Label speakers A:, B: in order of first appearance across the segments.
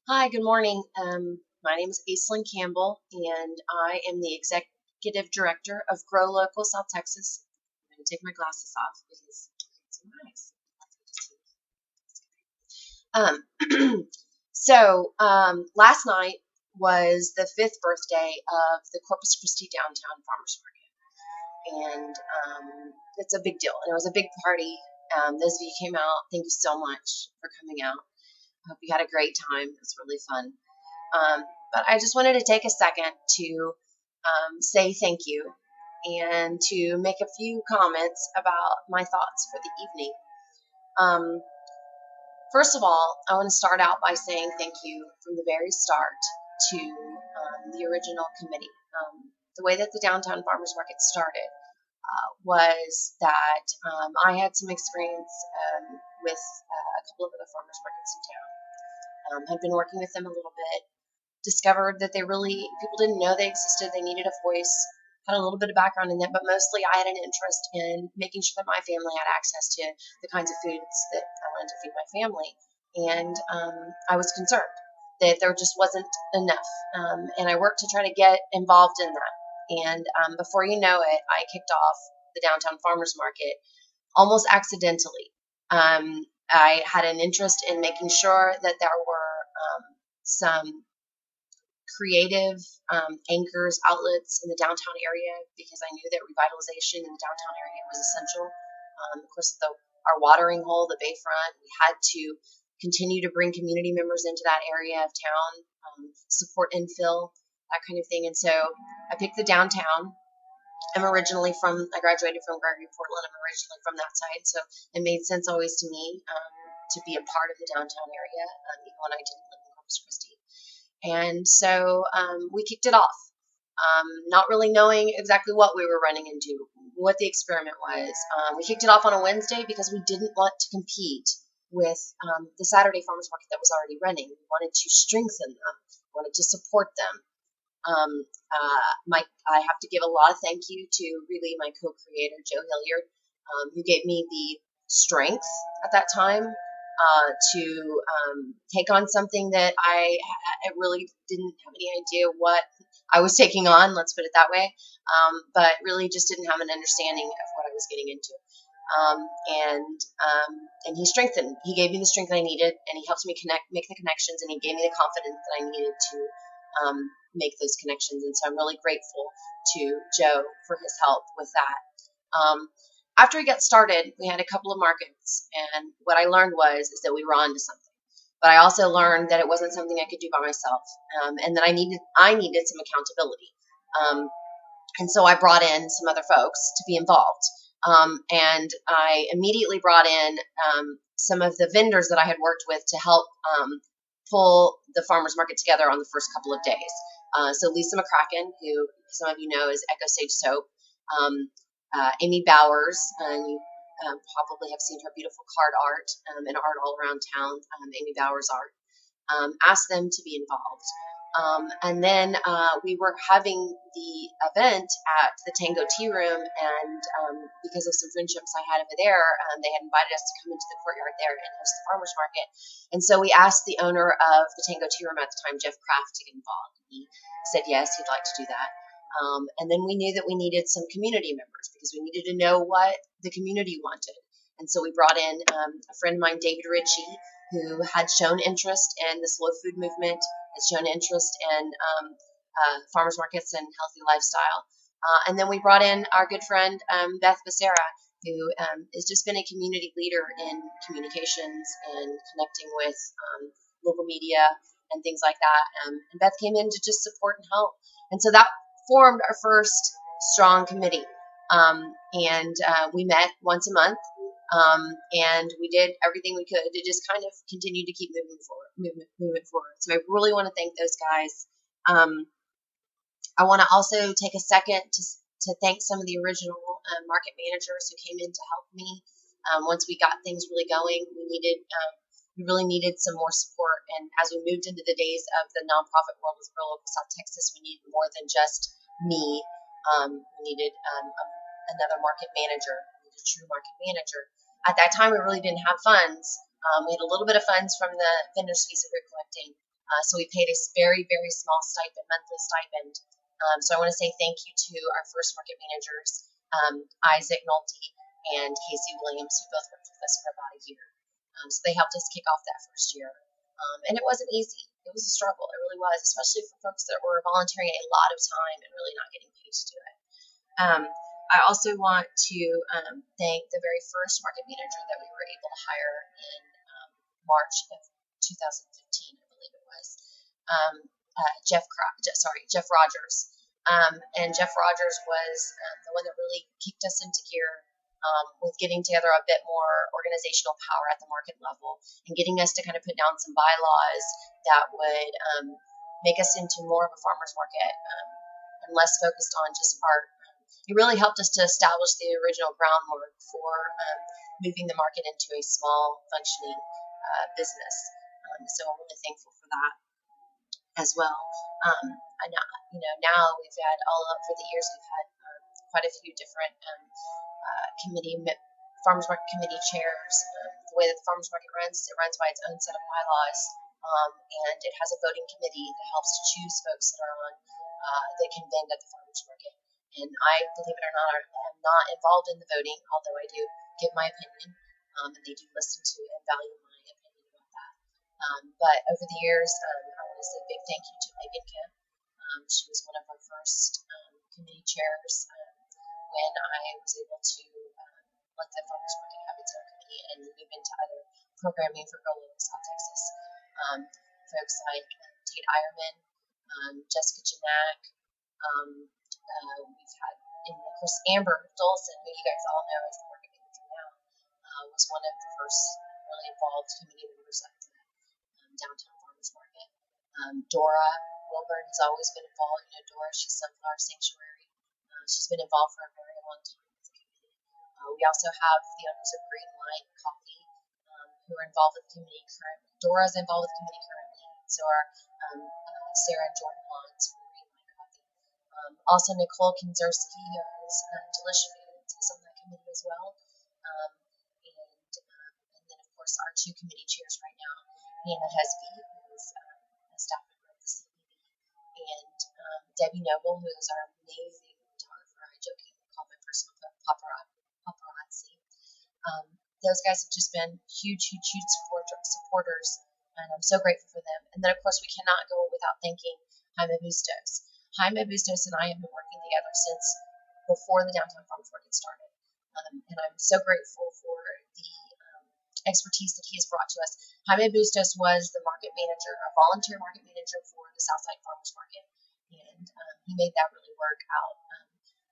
A: Hi, good morning. My name is Aislinn Campbell, and I am the Executive Director of Grow Local South Texas. I'm going to take my glasses off because it's my eyes. Last night was the fifth birthday of the Corpus Christi Downtown Farmers Market, and it's a big deal. And it was a big party. Those of you who came out, thank you so much for coming out. I hope you had a great time. It was really fun. But I just wanted to take a second to say thank you and to make a few comments about my thoughts for the evening. Um, First of all, I want to start out by saying thank you from the very start to the original committee. The way that the Downtown Farmers Market started was that I had some experience with a couple of other farmers markets in town. Had been working with them a little bit, discovered that people didn't know they existed. They needed a voice, had a little bit of background in them, but mostly I had an interest in making sure that my family had access to the kinds of foods that I wanted to feed my family. And I was concerned that there just wasn't enough. And I worked to try to get involved in that. And before you know it, I kicked off the Downtown Farmers Market almost accidentally. I had an interest in making sure that there were some creative anchors, outlets in the downtown area because I knew that revitalization in the downtown area was essential. Of course, our watering hole, the Bayfront, we had to continue to bring community members into that area of town, support infill, that kind of thing. And so I picked the downtown. I graduated from Gregory Portland. I'm originally from that side, so it made sense always to me to be a part of the downtown area, even when I didn't live in Corpus Christi. And so we kicked it off, not really knowing exactly what we were running into, what the experiment was. We kicked it off on a Wednesday because we didn't want to compete with the Saturday farmers market that was already running. We wanted to strengthen them, wanted to support them. I have to give a lot of thank you to really my co-creator Joe Hilliard, who gave me the strength at that time to take on something that I really didn't have any idea what I was taking on. Let's put it that way. But really just didn't have an understanding of what I was getting into. Um, and and he strengthened. He gave me the strength I needed, and he helped me make the connections, and he gave me the confidence that I needed to make those connections. And so I'm really grateful to Joe for his help with that. After we got started, we had a couple of markets, and what I learned is that we were on to something. But I also learned that it wasn't something I could do by myself, and that I needed some accountability. Um, and so I brought in some other folks to be involved. And I immediately brought in some of the vendors that I had worked with to help pull the farmers market together on the first couple of days. So Lisa McCracken, who some of you know is Echo Sage Soap, Amy Bowers, and you probably have seen her beautiful card art and art all around town, Amy Bowers art, asked them to be involved. And then we were having the event at the Tango Tea Room, and because of some friendships I had over there, they had invited us to come into the courtyard there and host the farmers market. And so we asked the owner of the Tango Tea Room at the time, Jeff Kraft, to get involved. He said yes, he'd like to do that. And then we knew that we needed some community members because we needed to know what the community wanted. And so we brought in a friend of mine, David Ritchie, who had shown interest in the slow food movement, has shown interest in farmers markets and healthy lifestyle. And then we brought in our good friend Beth Becerra, who has just been a community leader in communications and connecting with local media and things like that. And Beth came in to just support and help. And so that formed our first strong committee. And we met once a month, and we did everything we could to just kind of continue to keep moving forward. So I really want to thank those guys. I want to also take a second to thank some of the original market managers who came in to help me. Once we got things really going, we really needed some more support. And as we moved into the days of the nonprofit world with Grow Local South Texas, we needed more than just me. We needed another market manager, a true market manager. At that time, we really didn't have funds. We had a little bit of funds from the vendors fees that we were collecting, So we paid a very, very small stipend, monthly stipend. So I want to say thank you to our first market managers, Isaac Nolte and Casey Williams, who both worked with us for about a year. So they helped us kick off that first year. And it wasn't easy. It was a struggle. It really was, especially for folks that were volunteering a lot of time and really not getting paid to do it. I also want to thank the very first market manager that we were able to hire in March of 2015, I believe it was, Jeff Rogers. And Jeff Rogers was the one that really kicked us into gear with getting together a bit more organizational power at the market level and getting us to kind of put down some bylaws that would make us into more of a farmer's market and less focused on just art. It really helped us to establish the original groundwork for moving the market into a small, functioning business. So I'm really thankful for that as well. I know, now we've had over the years we've had quite a few different farmers market committee chairs. The way that the farmers market runs, it runs by its own set of bylaws, and it has a voting committee that helps to choose folks that are on that can vend at the farmers market. And I, believe it or not, am not involved in the voting, although I do give my opinion, and they do listen to and value my opinion about that. But over the years, I want to say a big thank you to Megan Kemp. She was one of our first committee chairs when I was able to let the farmers market have its own committee and move into other programming for Grow Local South Texas. Folks like Tate Ironman, Jessica Janak, we've had, and of course, Amber Dolson, who you guys all know as the market manager now, was one of the first really involved committee members at the downtown farmers market. Dora Wilburn has always been involved. Dora, she's Sunflower Sanctuary. She's been involved for a very long time with the committee. We also have the owners of Green Light Coffee, who are involved with the committee currently. Dora is involved with the committee currently. So are Sarah and Jordan Hans from Green Light Coffee. Also, Nicole Kinzerski, who owns Delish Foods, is on that committee as well. And then, of course, our two committee chairs right now, Hannah Hesby, who is a staff member of the CBB, and Debbie Noble, who is our amazing photographer. I jokingly call my personal paparazzi. Those guys have just been huge supporters, and I'm so grateful for them. And then, of course, we cannot go without thanking Jaime Bustos. Jaime Bustos and I have been working together since before the Downtown Farmers Market started. And I'm so grateful for the expertise that he has brought to us. Jaime Bustos was the market manager, a volunteer market manager for the Southside Farmers Market. And he made that really work out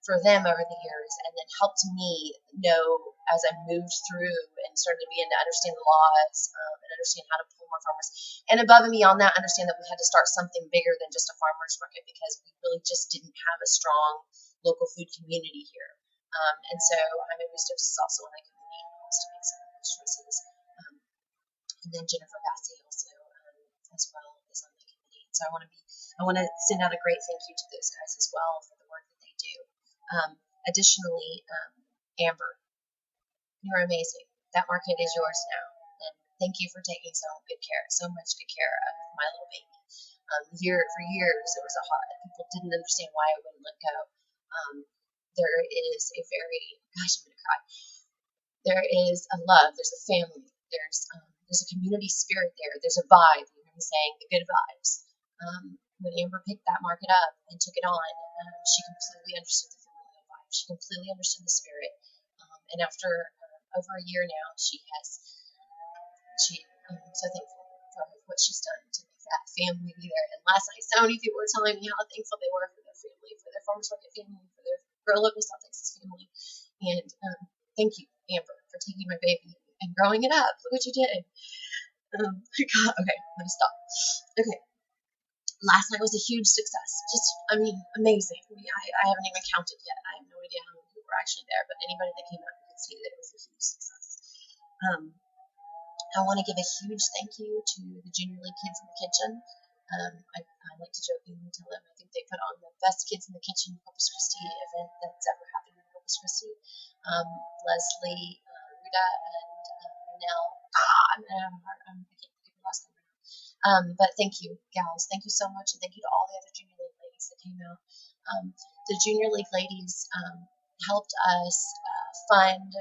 A: for them over the years, and then helped me know as I moved through and started to begin to understand the laws and understand how to pull more farmers. And above and beyond that, understand that we had to start something bigger than just a farmers market because we really just didn't have a strong local food community here. And so Jaime Bustos is also on that committee and helps to make some of those choices. And then Jennifer Bassey also as well is on the committee. So I want to send out a great thank you to those guys as well for the work that they do. Additionally, Amber, you're amazing. That market is yours now, and thank you for taking so much good care of my little baby. For years, it was people didn't understand why I wouldn't let go. There is a gosh, I'm gonna cry. There is a love. There's a family. There's a community spirit there. There's a vibe. You know what I'm saying? The good vibes. When Amber picked that market up and took it on, she completely understood the familial vibe. She completely understood the spirit. And after over a year now, I'm so thankful for what she's done to make that family be there. And last night, so many people were telling me how thankful they were for their family, for their farmers market family, for their Grow Local South Texas family. And thank you, Amber, for taking my baby and growing it up. Look what you did. Okay, I'm gonna stop. Okay. Last night was a huge success. Amazing. I haven't even counted yet. I have no idea how many people were actually there, but anybody that came out could see that it was a huge success. I want to give a huge thank you to the Junior League Kids in the Kitchen. I like to jokingly tell them I think they put on the best Kids in the Kitchen Corpus Christi event that's ever happened in Corpus Christi. Leslie, Ruda, and Nell. I can't think of the last name right now. But thank you, gals. Thank you so much, and thank you to all the other Junior League ladies that came out. The Junior League ladies helped us fund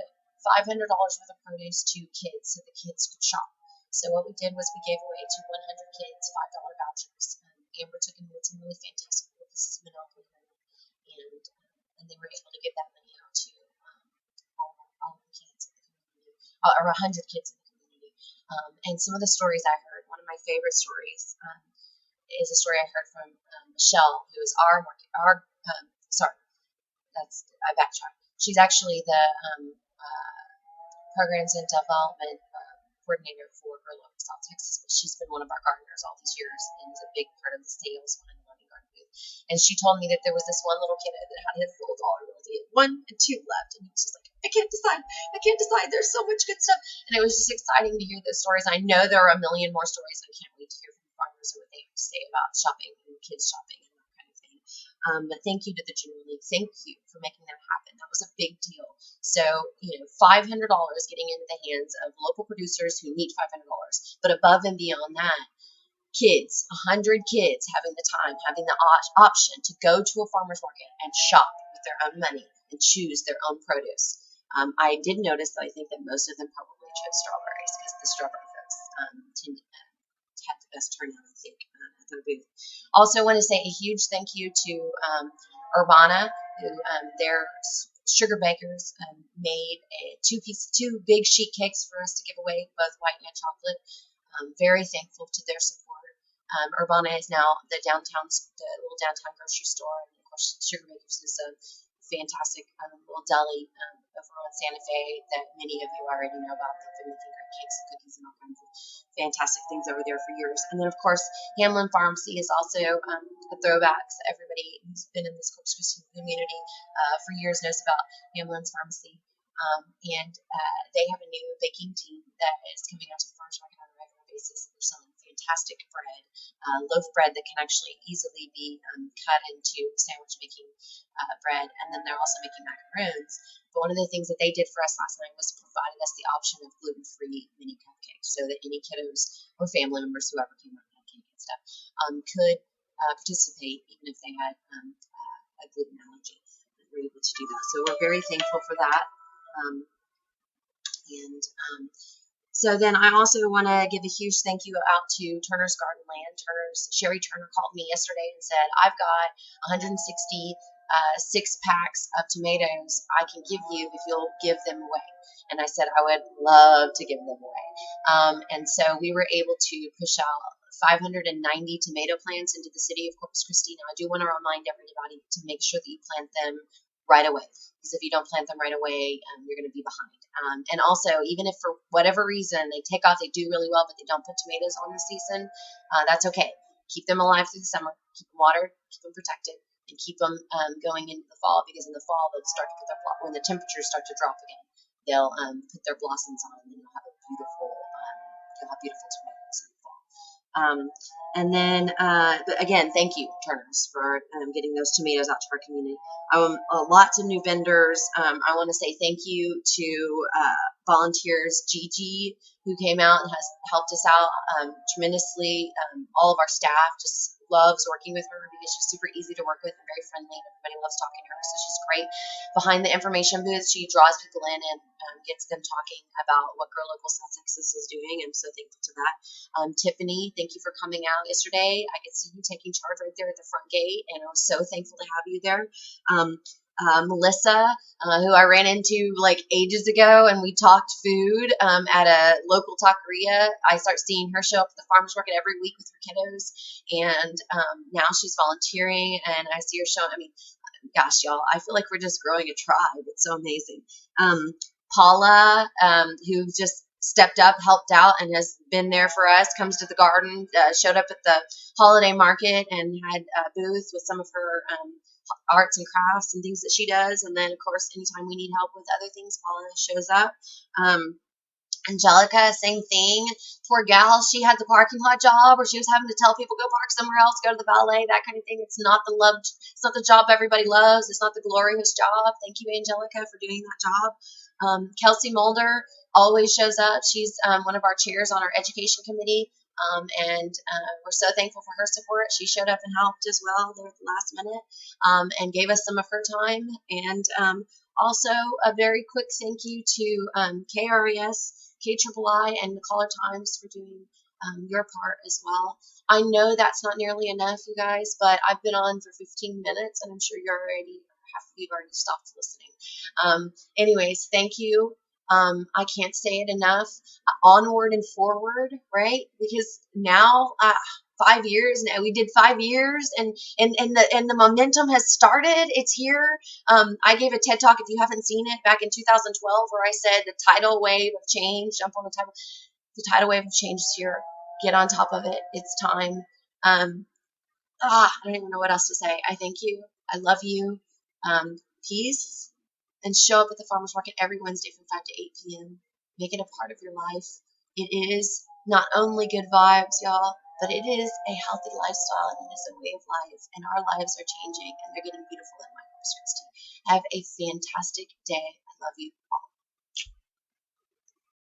A: $500 worth of produce to kids so the kids could shop. So what we did was we gave away to 100 kids $5 vouchers. Amber took and made some really fantastic food. This is Monopoly money, and they were able to give that money out to all the kids in the community, or 100 kids in the community. And some of the stories I heard, one of my favorite stories is a story I heard from Michelle, who is I backtracked. She's actually the programs and development coordinator for her local South Texas, but she's been one of our gardeners all these years and is a big part of the sales behind the Learning Garden booth. And she told me that there was this one little kid that had his little dollar bills. He had 1 and 2 left, and he was just like, I can't decide. There's so much good stuff. And it was just exciting to hear those stories. I know there are a million more stories. I can't wait to hear from farmers and what they have to say about shopping and kids shopping and that kind of thing. But thank you to the Junior League. Thank you for making that happen. That was a big deal. So, $500 getting into the hands of local producers who need $500. But above and beyond that, kids, 100 kids having the time, having the option to go to a farmer's market and shop with their own money and choose their own produce. I did notice that I think that most of them probably chose strawberries because the strawberry folks tend to have the best turnout, I think, at their booth. Also, want to say a huge thank you to Urbana, who their sugar bakers made two big sheet cakes for us to give away, both white and chocolate. Very thankful to their support. Urbana is now the little downtown grocery store, and of course, Sugar Bakers is a fantastic little deli over on Santa Fe that many of you already know about. They've been making great cakes and cookies and all kinds of fantastic things over there for years. And then, of course, Hamlin Pharmacy is also a throwback. So everybody who's been in this Corpus Christi community for years knows about Hamlin's Pharmacy. And they have a new baking team that is coming out to the farmers market on a regular basis. They're selling fantastic bread, loaf bread that can actually easily be cut into sandwich making bread, and then they're also making macaroons. But one of the things that they did for us last night was provided us the option of gluten-free mini cupcakes, so that any kiddos or family members, whoever came out and had cake and stuff, could participate even if they had a gluten allergy. We were able to do that, so we're very thankful for that. So then I also want to give a huge thank you out to Turner's Garden Land. Sherry Turner called me yesterday and said, I've got 160 6-packs of tomatoes I can give you if you'll give them away. And I said I would love to give them away. And so we were able to push out 590 tomato plants into the city of Corpus Christi. Now, I do want to remind everybody to make sure that you plant them right away, because if you don't plant them right away, you're going to be behind. And also, even if for whatever reason they take off, they do really well, but they don't put tomatoes on this season, that's okay. Keep them alive through the summer, keep them watered, keep them protected, and keep them going into the fall, because in the fall they'll start to put when the temperatures start to drop again, they'll put their blossoms on, and you'll have beautiful tomatoes in the fall. And then, again, thank you, Turners, for getting those tomatoes out to our community. Lots of new vendors. I want to say thank you to volunteers, Gigi, who came out and has helped us out tremendously. All of our staff just loves working with her because she's super easy to work with and very friendly, and everybody loves talking to her, so she's great. Behind the information booth, she draws people in and gets them talking about what Grow Local South Texas is doing. I'm so thankful to that. Tiffany, thank you for coming out yesterday. I could see you taking charge right there at the front gate, and I was so thankful to have you there. Melissa, who I ran into like ages ago, and we talked food at a local taqueria. I start seeing her show up at the farmers market every week with her kiddos, and now she's volunteering, and I see her showing. I mean, gosh, y'all, I feel like we're just growing a tribe. It's so amazing. Paula, who just stepped up, helped out, and has been there for us, comes to the garden, showed up at the holiday market and had a booth with some of her arts and crafts and things that she does. And then, of course, anytime we need help with other things, Paula shows up. Angelica, same thing. Poor gal, she had the parking lot job where she was having to tell people go park somewhere else, go to the ballet, that kind of thing. It's not the job everybody loves. It's not the glorious job. Thank you, Angelica, for doing that job. Kelsey Mulder always shows up. She's one of our chairs on our education committee. And we're so thankful for her support. She showed up and helped as well there at the last minute, and gave us some of her time. And also a very quick thank you to KRES, KIII, and the Caller Times for doing your part as well. I know that's not nearly enough, you guys, but I've been on for 15 minutes, and I'm sure you've already stopped listening. Anyways, thank you. I can't say it enough. Onward and forward, right? Because now, 5 years now, we did 5 years, and the momentum has started. It's here. I gave a TED talk, if you haven't seen it, back in 2012, where I said the tidal wave of change. Jump on the tidal. The tidal wave of change is here. Get on top of it. It's time. Um, I don't even know what else to say. I thank you. I love you. Peace. And show up at the farmers market every Wednesday from 5 to 8 p.m. Make it a part of your life. It is not only good vibes, y'all, but it is a healthy lifestyle, and it is a way of life. And our lives are changing, and they're getting beautiful in my Christie. Have a fantastic day. I love you all.